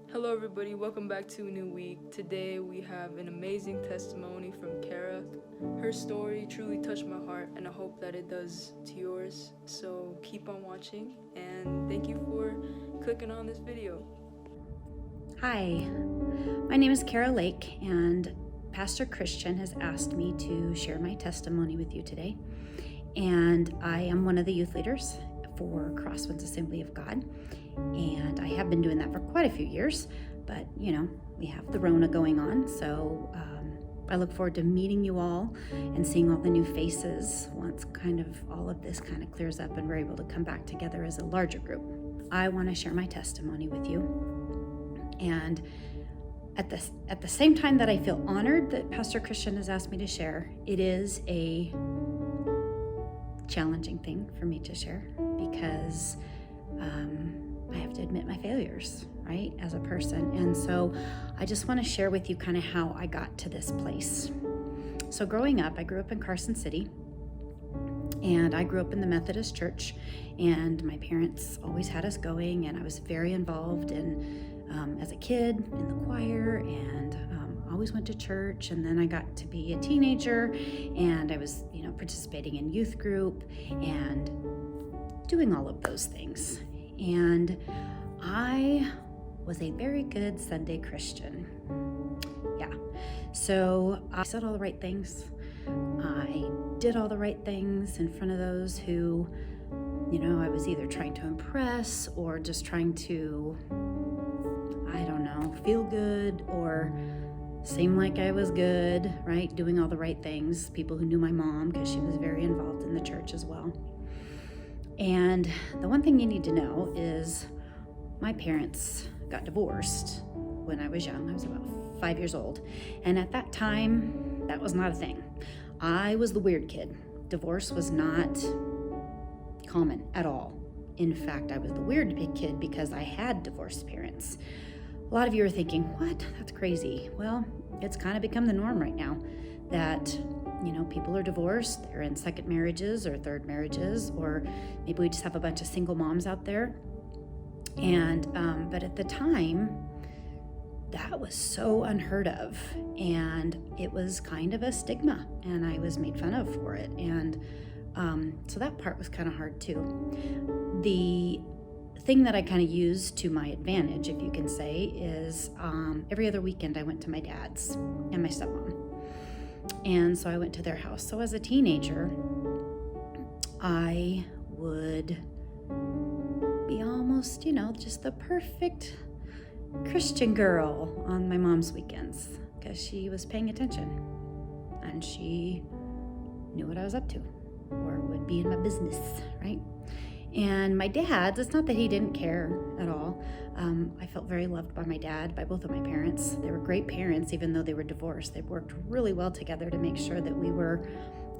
Hello everybody, welcome back to a new week. Today we have an amazing testimony from Kara. Her story truly touched my heart and I hope that it does to yours. So keep on watching and thank you for clicking on this video. Hi, my name is Kara Lake and Pastor Christian has asked me to share my testimony with you today. And I am one of the youth leaders for Crosswinds Assembly of God. And I have been doing that for quite a few years, but we have the Rona going on. So I look forward to meeting you all and seeing all the new faces once all of this clears up and we're able to come back together as a larger group. I want to share my testimony with you. And at the same time that I feel honored that Pastor Christian has asked me to share, it is a challenging thing for me to share because I have to admit my failures, right, as a person. And so I just want to share with you how I got to this place. So growing up, I grew up in Carson City, and I grew up in the Methodist church, and my parents always had us going, and I was very involved as a kid in the choir, and always went to church. And then I got to be a teenager, and I was participating in youth group and doing all of those things. And I was a very good Sunday Christian. Yeah. So I said all the right things. I did all the right things in front of those who, I was either trying to impress or just trying to, feel good or seem like I was good, right? Doing all the right things. People who knew my mom, because she was very involved in the church as well. And the one thing you need to know is my parents got divorced when I was young. I was about 5 years old. And at that time, that was not a thing. I was the weird kid. Divorce was not common at all. In fact, I was the weird big kid because I had divorced parents. A lot of you are thinking, what? That's crazy. Well, it's become the norm right now that people are divorced, they're in second marriages or third marriages, or maybe we just have a bunch of single moms out there. And but at the time, that was so unheard of, and it was kind of a stigma, and I was made fun of for it. And so that part was kind of hard too. The thing that I used to my advantage, if you can say, is every other weekend I went to my dad's and my stepmom. And so I went to their house. So as a teenager, I would be almost, just the perfect Christian girl on my mom's weekends because she was paying attention and she knew what I was up to or would be in my business, right? And my dad's, it's not that he didn't care at all. I felt very loved by my dad, by both of my parents. They were great parents, even though they were divorced. They worked really well together to make sure that we were,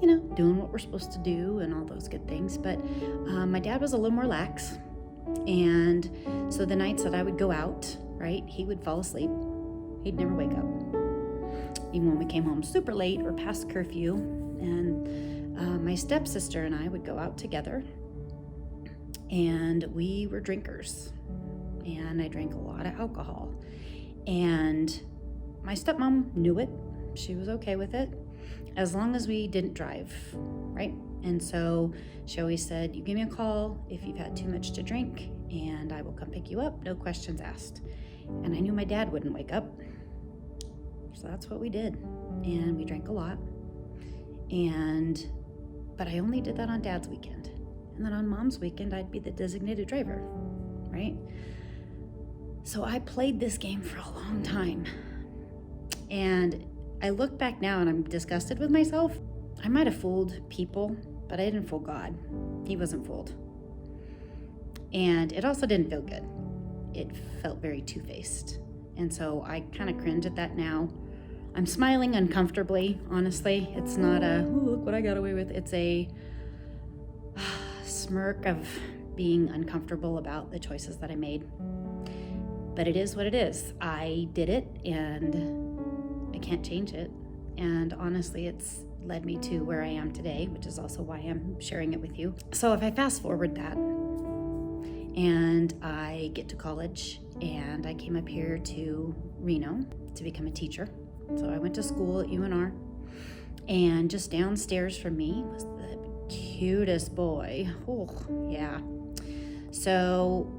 doing what we're supposed to do and all those good things. But my dad was a little more lax. And so the nights that I would go out, right, he would fall asleep. He'd never wake up. Even when we came home super late or past curfew. And my stepsister and I would go out together. And we were drinkers, and I drank a lot of alcohol. And my stepmom knew it. She was okay with it, as long as we didn't drive, right? And so she always said, you give me a call if you've had too much to drink, and I will come pick you up, no questions asked. And I knew my dad wouldn't wake up, so that's what we did. And we drank a lot. But I only did that on Dad's weekend. And then on Mom's weekend, I'd be the designated driver, right? So I played this game for a long time. And I look back now and I'm disgusted with myself. I might have fooled people, but I didn't fool God. He wasn't fooled. And it also didn't feel good. It felt very two-faced. And so I cringe at that now. I'm smiling uncomfortably, honestly. It's not look what I got away with. It's a smirk of being uncomfortable about the choices that I made. But it is what it is. I did it and I can't change it. And honestly, it's led me to where I am today, which is also why I'm sharing it with you. So if I fast forward that and I get to college and I came up here to Reno to become a teacher. So I went to school at UNR, and just downstairs from me was the cutest boy. Oh, yeah. So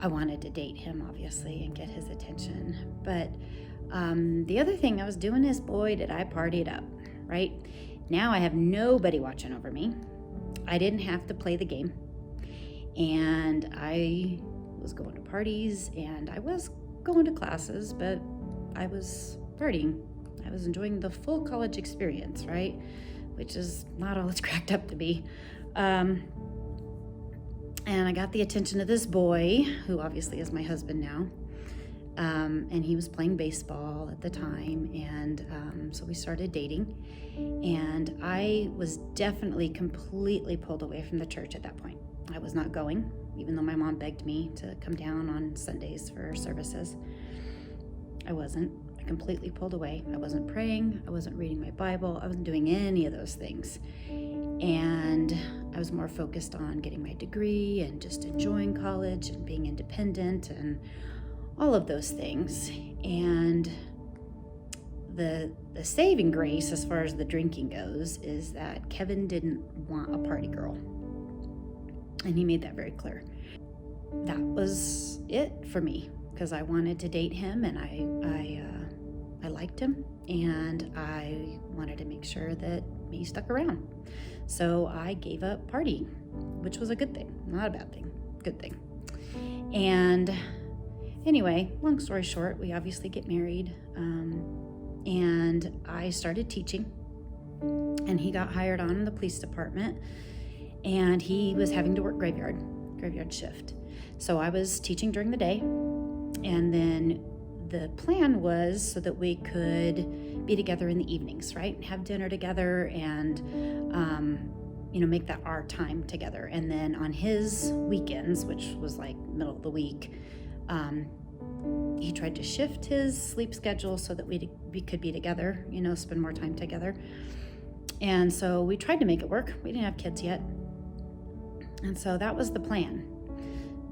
I wanted to date him, obviously, and get his attention. But the other thing I was doing is, boy, did I party it up, right? Now I have nobody watching over me. I didn't have to play the game. And I was going to parties, and I was going to classes, but I was partying. I was enjoying the full college experience, right? Which is not all it's cracked up to be. And I got the attention of this boy, who obviously is my husband now. And he was playing baseball at the time, and so we started dating. And I was definitely completely pulled away from the church at that point. I was not going, even though my mom begged me to come down on Sundays for services. I wasn't. I completely pulled away. I wasn't praying. I wasn't reading my Bible. I wasn't doing any of those things. And I was more focused on getting my degree and just enjoying college and being independent and all of those things. And the saving grace as far as the drinking goes is that Kevin didn't want a party girl. And he made that very clear. That was it for me, because I wanted to date him, and I liked him, and I wanted to make sure that he stuck around. So I gave up partying, which was a good thing, not a bad thing, good thing. And anyway, long story short, we obviously get married, and I started teaching, and he got hired on in the police department, and he was having to work graveyard shift. So I was teaching during the day, and then the plan was so that we could be together in the evenings, right? And have dinner together and, make that our time together. And then on his weekends, which was like middle of the week, he tried to shift his sleep schedule so that we could be together, spend more time together. And so we tried to make it work. We didn't have kids yet. And so that was the plan.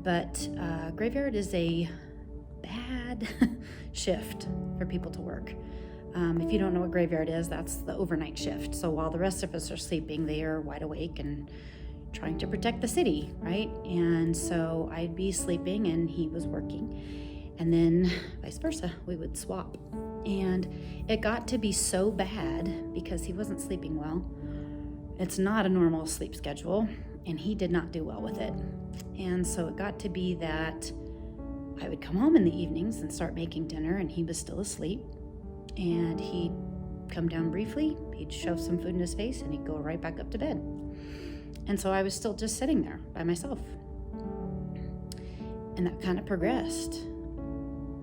But graveyard is a bad shift for people to work. If you don't know what graveyard is, that's the overnight shift. So while the rest of us are sleeping, they are wide awake and trying to protect the city, right? And so I'd be sleeping and he was working, and then vice versa, we would swap. And it got to be so bad because he wasn't sleeping well. It's not a normal sleep schedule, and he did not do well with it. And so it got to be that I would come home in the evenings and start making dinner, and he was still asleep. And he'd come down briefly, he'd shove some food in his face, and he'd go right back up to bed. And so I was still just sitting there by myself. And that kind of progressed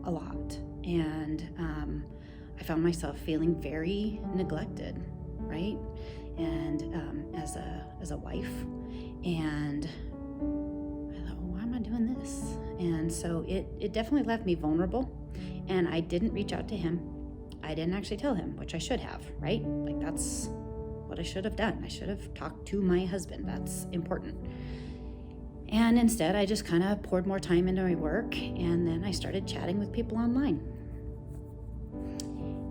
a lot. And I found myself feeling very neglected, right? And as a wife. And I thought, well, why am I doing this? And so it definitely left me vulnerable. And I didn't reach out to him. I didn't actually tell him, which I should have, right? Like, that's what I should have done. I should have talked to my husband. That's important. And instead, I just kind of poured more time into my work, and then I started chatting with people online.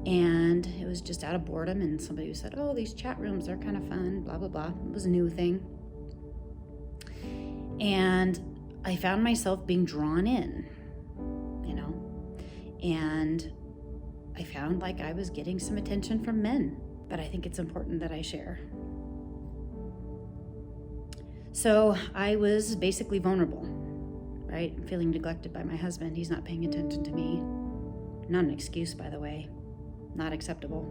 And it was just out of boredom, and somebody said, oh, these chat rooms are kind of fun, blah, blah, blah. It was a new thing. And I found myself being drawn in, and I found like I was getting some attention from men, but I think it's important that I share. So I was basically vulnerable, right? I'm feeling neglected by my husband. He's not paying attention to me. Not an excuse, by the way. Not acceptable.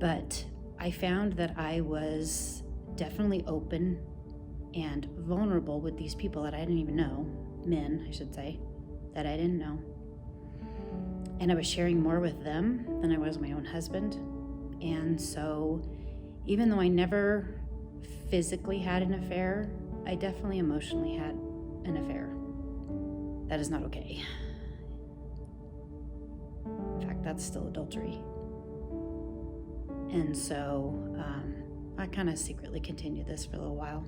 But I found that I was definitely open and vulnerable with these people that I didn't even know, men, I should say, that I didn't know. And I was sharing more with them than I was my own husband. And so even though I never physically had an affair, I definitely emotionally had an affair. That is not okay. In fact, that's still adultery. And so I kind of secretly continued this for a little while.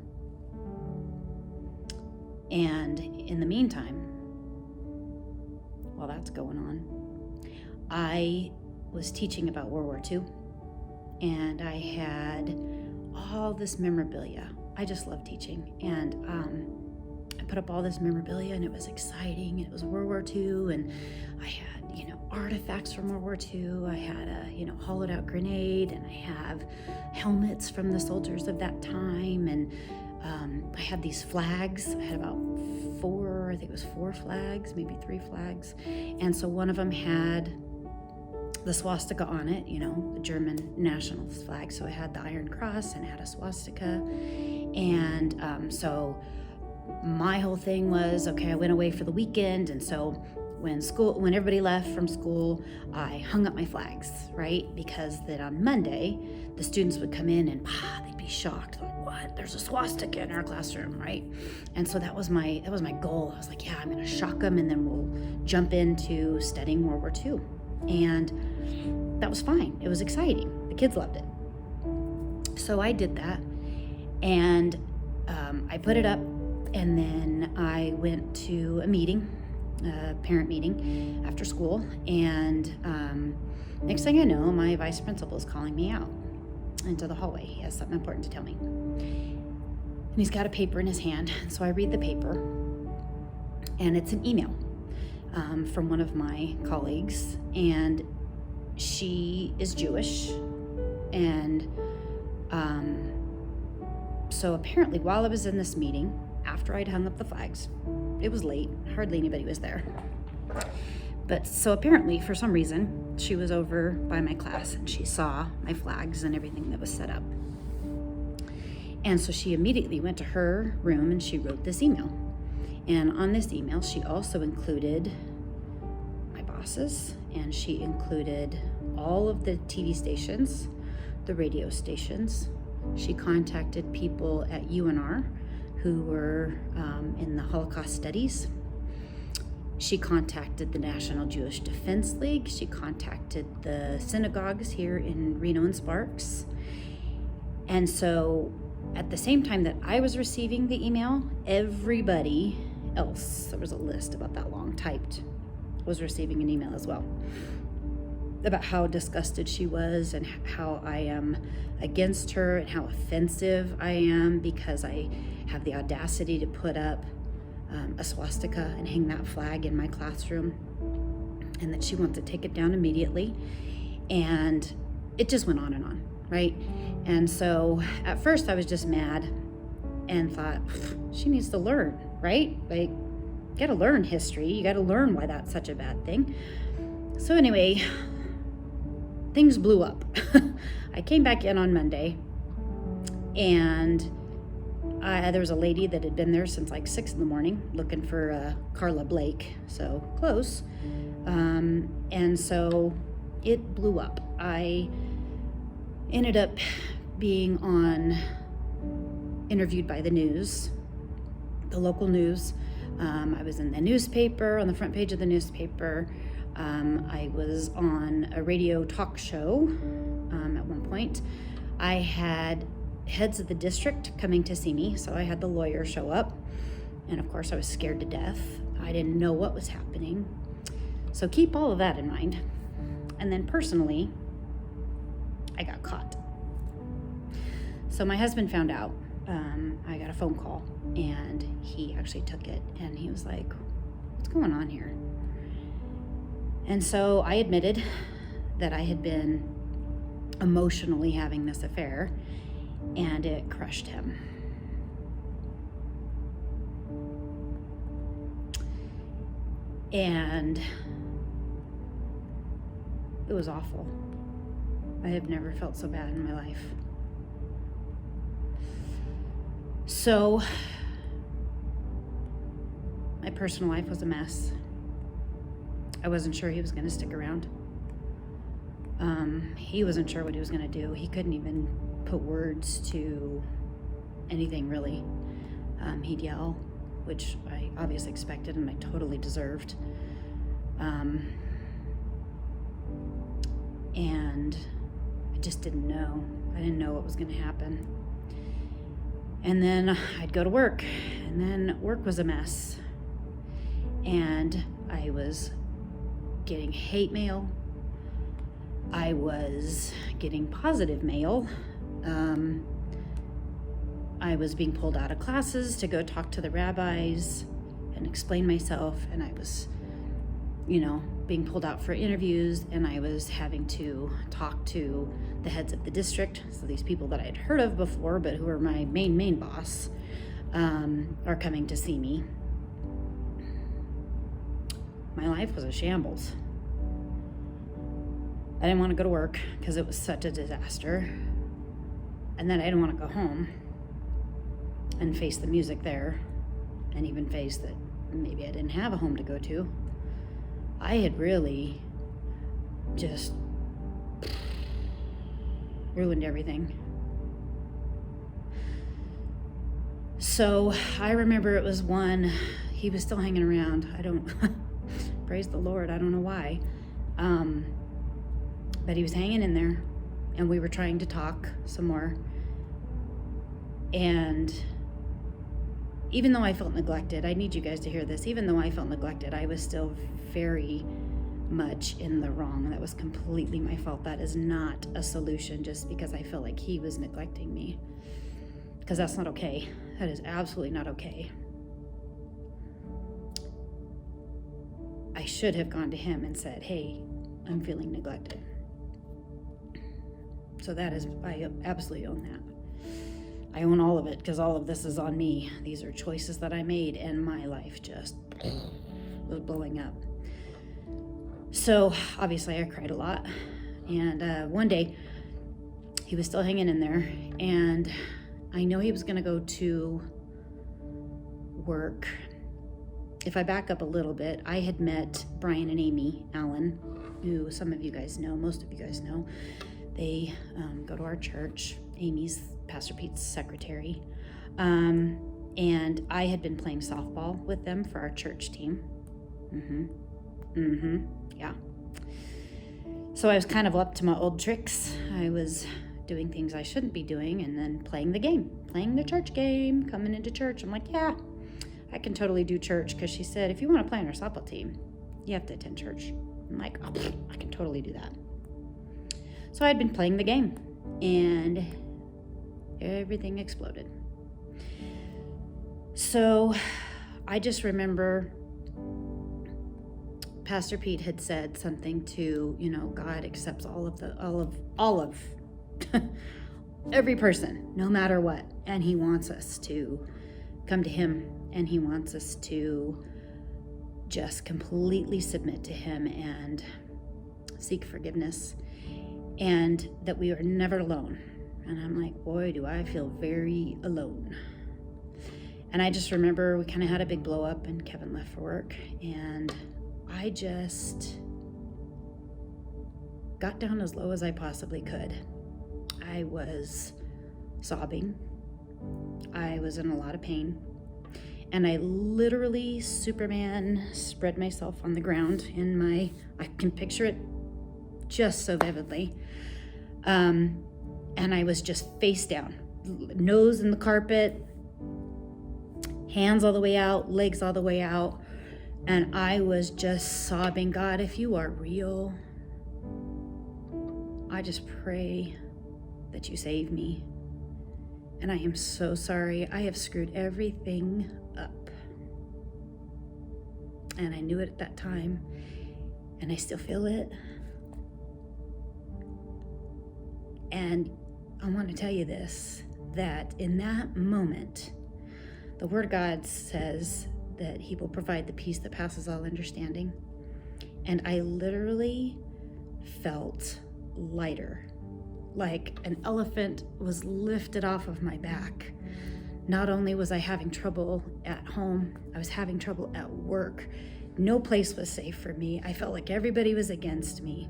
And in the meantime, while that's going on, I was teaching about World War II, and I had all this memorabilia. I just love teaching, and I put up all this memorabilia, and it was exciting, and it was World War II, and I had, artifacts from World War II. I had a, hollowed out grenade, and I have helmets from the soldiers of that time, and I had these flags. I had about four flags, maybe 3 flags, and so one of them had the swastika on it, the German national flag. So I had the Iron Cross and I had a swastika, and so my whole thing was, okay, I went away for the weekend, and so when everybody left from school, I hung up my flags, right? Because then on Monday, the students would come in and they'd be shocked, like, what? There's a swastika in our classroom, right? And so that was my goal. I was like, yeah, I'm gonna shock them, and then we'll jump into studying World War II. And that was fine. It was exciting. The kids loved it. So I did that, and I put it up, and then I went to a meeting, a parent meeting after school, and next thing I know, my vice principal is calling me out into the hallway. He has something important to tell me. And he's got a paper in his hand, so I read the paper, and it's an email from one of my colleagues, and she is Jewish, and so apparently while I was in this meeting, after I'd hung up the flags, it was late, hardly anybody was there, but so apparently for some reason she was over by my class, and she saw my flags and everything that was set up, and so she immediately went to her room and she wrote this email. And on this email, she also included my bosses, and she included all of the TV stations, the radio stations. She contacted people at UNR who were in the Holocaust studies. She contacted the National Jewish Defense League. She contacted the synagogues here in Reno and Sparks. And so at the same time that I was receiving the email, everybody else, there was a list about that long typed, was receiving an email as well about how disgusted she was and how I am against her and how offensive I am because I have the audacity to put up a swastika and hang that flag in my classroom, and that she wants to take it down immediately. And it just went on and on, right? And so at first I was just mad and thought, she needs to learn, right? Like, you gotta learn history. You gotta learn why that's such a bad thing. So anyway, things blew up. I came back in on Monday, and there was a lady that had been there since like 6 a.m. looking for Carla Blake, so close. And so it blew up. I ended up being interviewed by the news, the local news. I was in the newspaper, on the front page of the newspaper. I was on a radio talk show at one point. I had heads of the district coming to see me, so I had the lawyer show up. And of course, I was scared to death. I didn't know what was happening. So keep all of that in mind. And then personally, I got caught. So my husband found out. I got a phone call, and he actually took it, and he was like, what's going on here? And so I admitted that I had been emotionally having this affair, and it crushed him. And it was awful. I have never felt so bad in my life. So my personal life was a mess. I wasn't sure he was going to stick around. He wasn't sure what he was going to do. He couldn't even put words to anything, really. He'd yell, which I obviously expected and I totally deserved. And I just didn't know. I didn't know what was going to happen. And then I'd go to work, and then work was a mess. And I was getting hate mail. I was getting positive mail. I was being pulled out of classes to go talk to the rabbis and explain myself, and I was, being pulled out for interviews, and I was having to talk to the heads of the district. So these people that I had heard of before, but who are my main boss, are coming to see me. My life was a shambles. I didn't want to go to work because it was such a disaster. And then I didn't want to go home and face the music there, and even face that maybe I didn't have a home to go to. I had really just ruined everything. So I remember it was one, he was still hanging around. Praise the Lord, I don't know why. But he was hanging in there, and we were trying to talk some more. And even though I felt neglected, I need you guys to hear this, even though I felt neglected, I was still very much in the wrong. That was completely my fault. That is not a solution just because I felt like he was neglecting me. Because that's not okay. That is absolutely not okay. I should have gone to him and said, hey, I'm feeling neglected. So I absolutely own that. I own all of it because all of this is on me. These are choices that I made, and my life just was blowing up. So obviously I cried a lot. And one day he was still hanging in there, and I know he was going to go to work. If I back up a little bit, I had met Brian and Amy Allen, who some of you guys know, most of you guys know. They go to our church. Amy's Pastor Pete's secretary. And I had been playing softball with them for our church team. Yeah. So I was kind of up to my old tricks. I was doing things I shouldn't be doing, and then playing the church game, coming into church. I'm like, yeah, I can totally do church, because she said, if you want to play on our softball team, you have to attend church. I'm like, oh, I can totally do that. So I'd been playing the game, and everything exploded. So I just remember Pastor Pete had said something to, God accepts all of every person, no matter what. And he wants us to come to him, and he wants us to just completely submit to him and seek forgiveness, and that we are never alone. And I'm like, boy, do I feel very alone. And I just remember we kind of had a big blow up, and Kevin left for work, and I just got down as low as I possibly could. I was sobbing. I was in a lot of pain. And I literally Superman spread myself on the ground I can picture it just so vividly. And I was just face down, nose in the carpet, hands all the way out, legs all the way out. And I was just sobbing, God, if you are real, I just pray that you save me. And I am so sorry. I have screwed everything up. And I knew it at that time, and I still feel it. And I want to tell you this, that in that moment, the Word of God says that he will provide the peace that passes all understanding. And I literally felt lighter, like an elephant was lifted off of my back. Not only was I having trouble at home, I was having trouble at work. No place was safe for me. I felt like everybody was against me.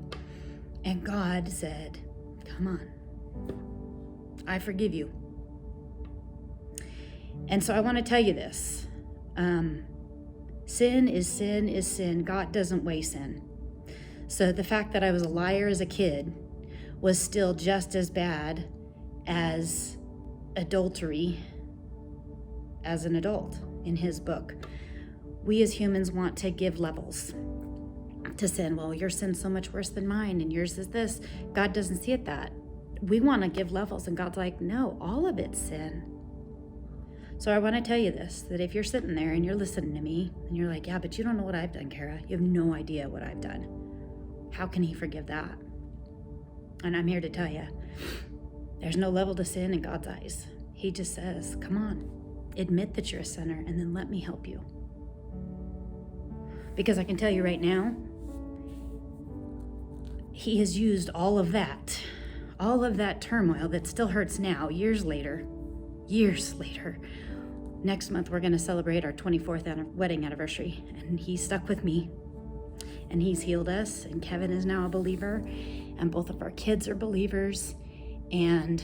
And God said, come on, I forgive you. And so I want to tell you this. Sin is sin is sin. God doesn't weigh sin. So the fact that I was a liar as a kid was still just as bad as adultery as an adult in his book. We as humans want to give levels to sin. Well, your sin's so much worse than mine, and yours is this. God doesn't see it that. We want to give levels, and God's like, no, all of it's sin. So I want to tell you this, that if you're sitting there and you're listening to me, and you're like, yeah, but you don't know what I've done, Kara. You have no idea what I've done. How can he forgive that? And I'm here to tell you, there's no level to sin in God's eyes. He just says, come on, admit that you're a sinner, and then let me help you. Because I can tell you right now, he has used all of that turmoil that still hurts now, years later. Next month, we're going to celebrate our 24th wedding anniversary, and he stuck with me, and he's healed us, and Kevin is now a believer, and both of our kids are believers, and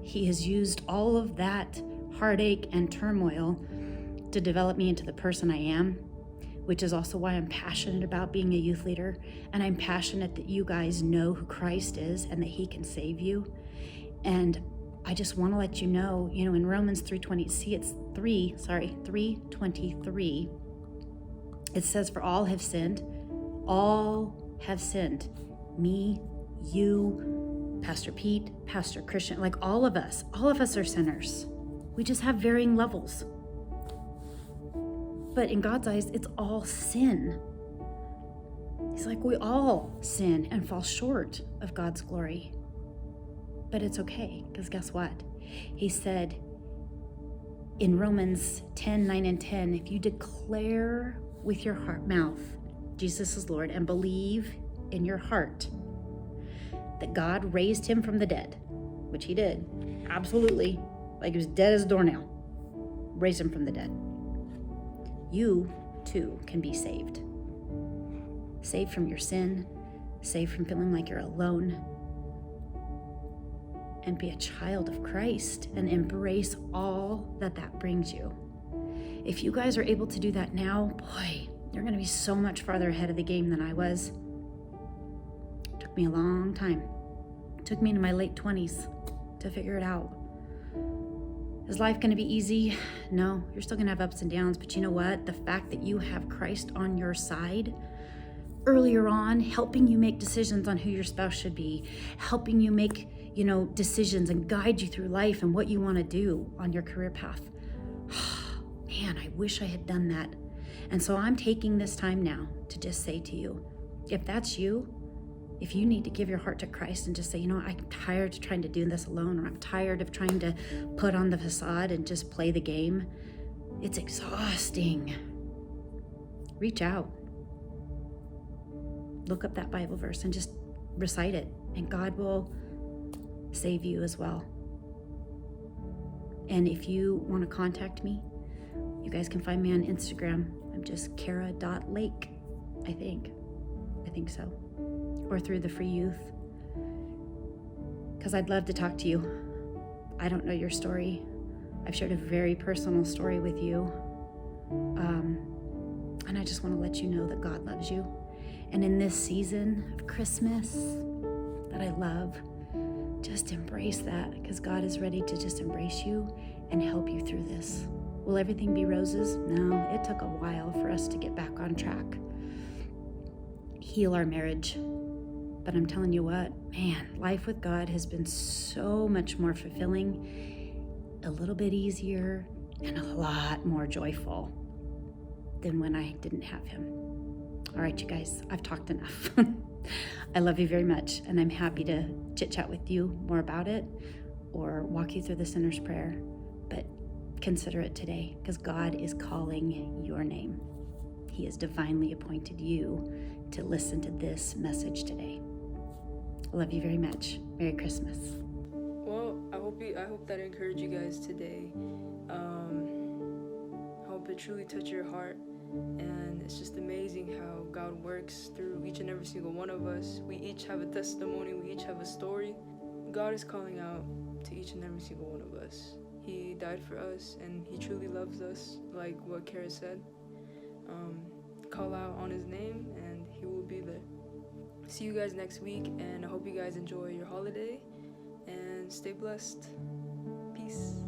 he has used all of that heartache and turmoil to develop me into the person I am, which is also why I'm passionate about being a youth leader, and I'm passionate that you guys know who Christ is and that he can save you. And I just want to let you know, in Romans 3:23, it says, for all have sinned. Me, you, Pastor Pete, Pastor Christian, like all of us are sinners. We just have varying levels. But in God's eyes, it's all sin. He's like, we all sin and fall short of God's glory. But it's okay, because guess what? He said in Romans 10:9-10, if you declare with your mouth Jesus is Lord and believe in your heart that God raised him from the dead, which he did, absolutely, like he was dead as a doornail, raised him from the dead, you too can be saved. Saved from your sin, saved from feeling like you're alone, and be a child of Christ and embrace all that brings you. If you guys are able to do that now, boy, you're going to be so much farther ahead of the game than I was. It took me a long time. It took me into my late 20s to figure it out. Is life going to be easy? No, you're still going to have ups and downs, but you know what? The fact that you have Christ on your side earlier on, helping you make decisions on who your spouse should be, helping you make, decisions and guide you through life and what you want to do on your career path. Man, I wish I had done that. And so I'm taking this time now to just say to you, if that's you, if you need to give your heart to Christ and just say, I'm tired of trying to do this alone, or I'm tired of trying to put on the facade and just play the game. It's exhausting. Reach out. Look up that Bible verse and just recite it, and God will save you as well. And if you want to contact me, you guys can find me on Instagram. I'm just Kara.Lake, I think so. Or through the Free Youth. Because I'd love to talk to you. I don't know your story. I've shared a very personal story with you. And I just want to let you know that God loves you. And in this season of Christmas that I love, just embrace that, because God is ready to just embrace you and help you through this. Will everything be roses? No, it took a while for us to get back on track. Heal our marriage. But I'm telling you what, man, life with God has been so much more fulfilling, a little bit easier, and a lot more joyful than when I didn't have him. All right, you guys, I've talked enough. I love you very much, and I'm happy to chit-chat with you more about it or walk you through the sinner's prayer. But consider it today, because God is calling your name. He has divinely appointed you to listen to this message today. I love you very much. Merry Christmas. Well, I hope that encouraged you guys today. I hope it truly touched your heart. And it's just amazing how God works through each and every single one of us. We each have a testimony. We each have a story. God is calling out to each and every single one of us. He died for us, and he truly loves us, like what Kara said. Call out on his name, and he will be there. See you guys next week, and I hope you guys enjoy your holiday, and stay blessed. Peace.